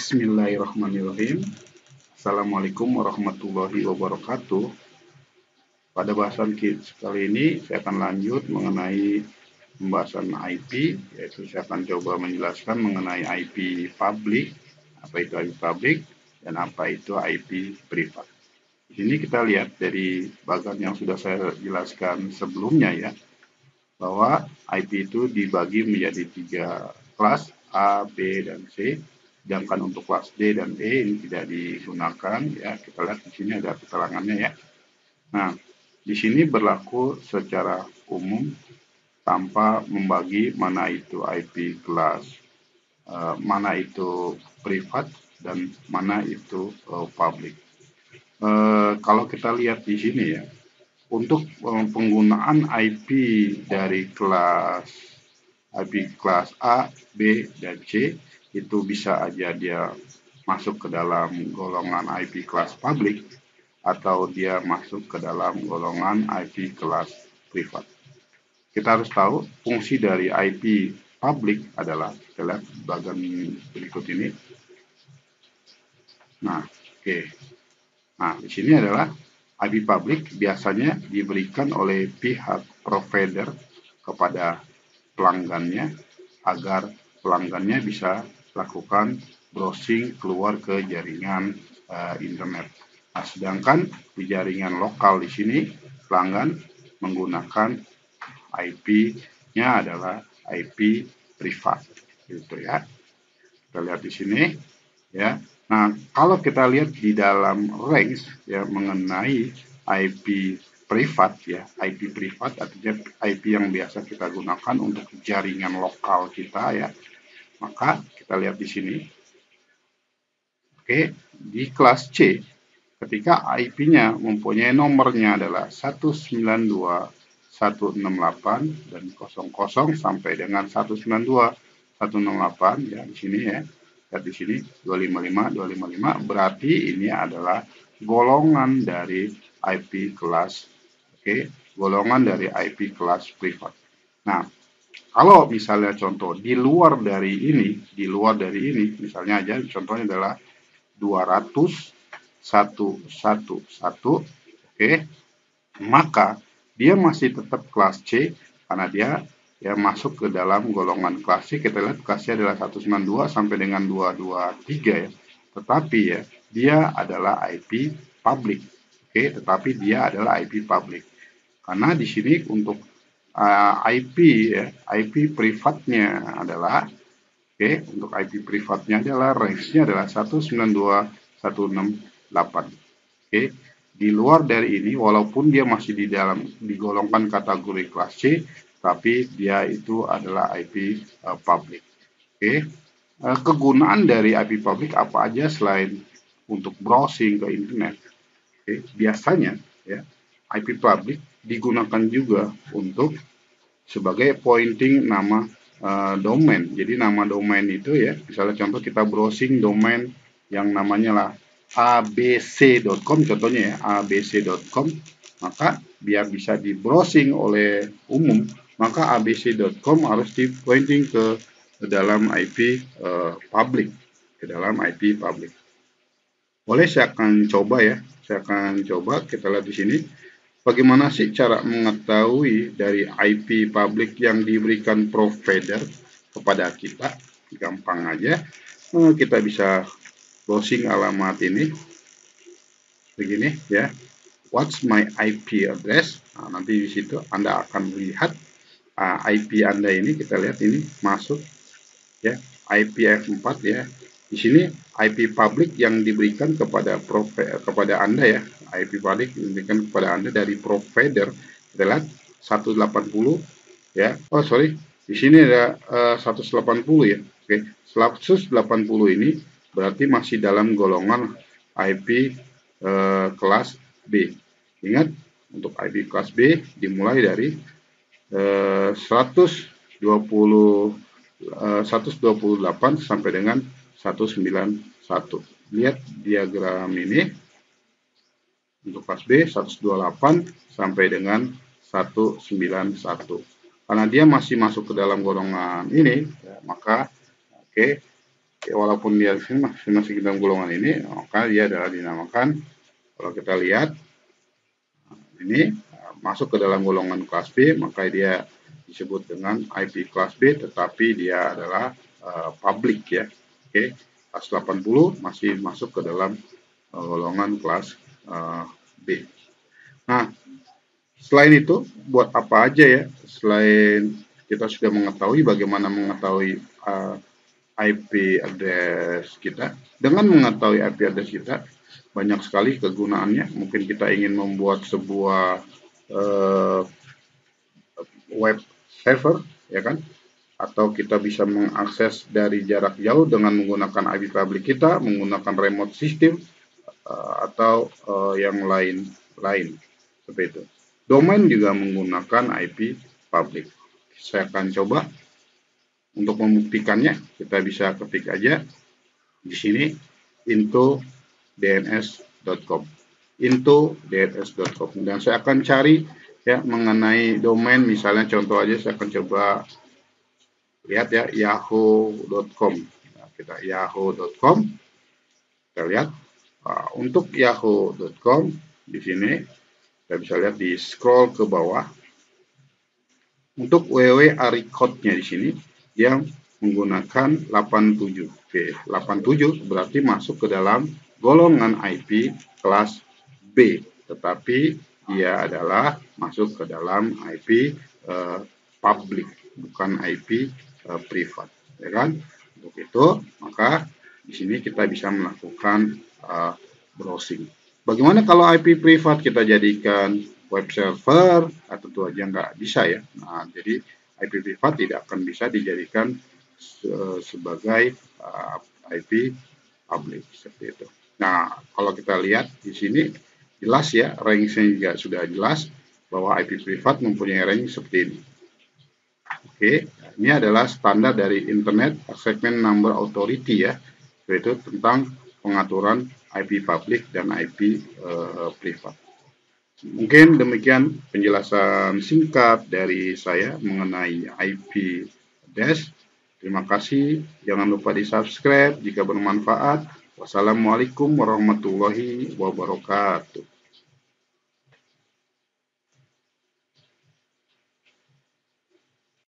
Bismillahirrahmanirrahim. Assalamualaikum warahmatullahi wabarakatuh. Pada bahasan kali ini saya akan lanjut mengenai pembahasan IP, yaitu saya akan coba menjelaskan mengenai IP public, apa itu IP public, dan apa itu IP privat. Di sini kita lihat dari bagian yang sudah saya jelaskan sebelumnya ya, bahwa IP itu dibagi menjadi 3 kelas A, B, dan C. Sedangkan untuk kelas D dan E ini tidak digunakan ya. Kita lihat di sini ada keterangannya ya. Nah, di sini berlaku secara umum tanpa membagi mana itu IP kelas, mana itu privat, dan mana itu public. Kalau kita lihat di sini ya, untuk penggunaan IP dari IP kelas A, B, dan C itu bisa aja dia masuk ke dalam golongan IP kelas publik atau dia masuk ke dalam golongan IP kelas privat. Kita harus tahu fungsi dari IP publik adalah, kita lihat bagian berikut ini. Nah, oke. Nah, di sini adalah IP publik biasanya diberikan oleh pihak provider kepada pelanggannya agar pelanggannya bisa lakukan browsing keluar ke jaringan internet. Nah, sedangkan di jaringan lokal di sini pelanggan menggunakan IP-nya adalah IP privat, gitu ya. Kita lihat di sini ya. Nah, kalau kita lihat di dalam range ya mengenai IP privat ya, IP privat artinya IP yang biasa kita gunakan untuk jaringan lokal kita ya. Maka kita lihat di sini. Oke, di kelas C ketika IP-nya mempunyai nomornya adalah 192.168 dan 00 sampai dengan 192.168 ya di sini ya. Lihat di sini 255 berarti ini adalah golongan dari IP kelas golongan dari IP kelas privat. Nah, kalau misalnya contoh di luar dari ini misalnya aja contohnya adalah 200.111 maka dia masih tetap kelas C karena dia masuk ke dalam golongan kelas C. Kita lihat kelas C adalah 192 sampai dengan 223 ya. Tetapi ya dia adalah IP public. Tetapi dia adalah IP public. Karena di sini untuk IP ya, IP privatnya adalah untuk IP privatnya adalah range-nya adalah 192.168. Di luar dari ini walaupun dia masih digolongkan kategori kelas C, tapi dia itu adalah IP public. Kegunaan dari IP public apa aja selain untuk browsing ke internet? Biasanya ya IP public digunakan juga untuk sebagai pointing nama domain. Jadi nama domain itu ya, misalnya contoh kita browsing domain yang namanya lah abc.com contohnya ya, abc.com, maka biar bisa di browsing oleh umum, maka abc.com harus di pointing ke dalam IP public, ke dalam IP public. Boleh saya akan coba ya, kita lihat di sini. Bagaimana sih cara mengetahui dari IP public yang diberikan provider kepada kita? Gampang aja, kita bisa browsing alamat ini, begini ya. What's my IP address? Nah, nanti di situ Anda akan melihat IP Anda ini. Kita lihat ini masuk ya, IPv4 ya. Di sini IP public yang diberikan kepada Anda ya, IP public yang diberikan kepada Anda dari provider adalah 180 ya. Oh sorry, di sini ada 180 ya. Oke, 180 ini berarti masih dalam golongan IP kelas B. Ingat, untuk IP kelas B dimulai dari 128 sampai dengan 191. Lihat diagram ini. Untuk kelas B 128 sampai dengan 191. Karena dia masih masuk ke dalam golongan ini, ya, maka walaupun dia masih dalam golongan ini, maka dia adalah dinamakan, kalau kita lihat ini masuk ke dalam golongan kelas B, maka dia disebut dengan IP kelas B, tetapi dia adalah public ya. Oke, kelas 80 masih masuk ke dalam golongan kelas B. Nah, selain itu, buat apa aja ya? Selain kita sudah mengetahui bagaimana mengetahui IP address kita, dengan mengetahui IP address kita, banyak sekali kegunaannya. Mungkin kita ingin membuat sebuah web server, ya kan? Atau kita bisa mengakses dari jarak jauh dengan menggunakan IP public kita, menggunakan remote system, atau yang lain-lain seperti itu. Domain juga menggunakan IP public. Saya akan coba untuk membuktikannya. Kita bisa ketik aja di sini into dns.com, into dns.com, dan saya akan cari ya mengenai domain. Misalnya contoh aja, saya akan coba lihat ya yahoo.com. Nah, kita yahoo.com, kita lihat untuk yahoo.com di sini kita bisa lihat di scroll ke bawah. Untuk www code-nya di sini yang menggunakan 87. Oke, 87 berarti masuk ke dalam golongan IP kelas B, tetapi dia adalah masuk ke dalam IP public, bukan IP privat, ya kan? Untuk itu, maka di sini kita bisa melakukan browsing. Bagaimana kalau IP privat kita jadikan web server? Tentu aja nggak bisa ya. Nah, jadi IP privat tidak akan bisa dijadikan sebagai IP public seperti itu. Nah, kalau kita lihat di sini jelas ya, range-nya juga sudah jelas bahwa IP privat mempunyai range seperti ini. Oke, ini adalah standar dari Internet Segment Number Authority ya, yaitu tentang pengaturan IP public dan IP privat. Mungkin demikian penjelasan singkat dari saya mengenai IP address. Terima kasih. Jangan lupa di-subscribe jika bermanfaat. Wassalamualaikum warahmatullahi wabarakatuh.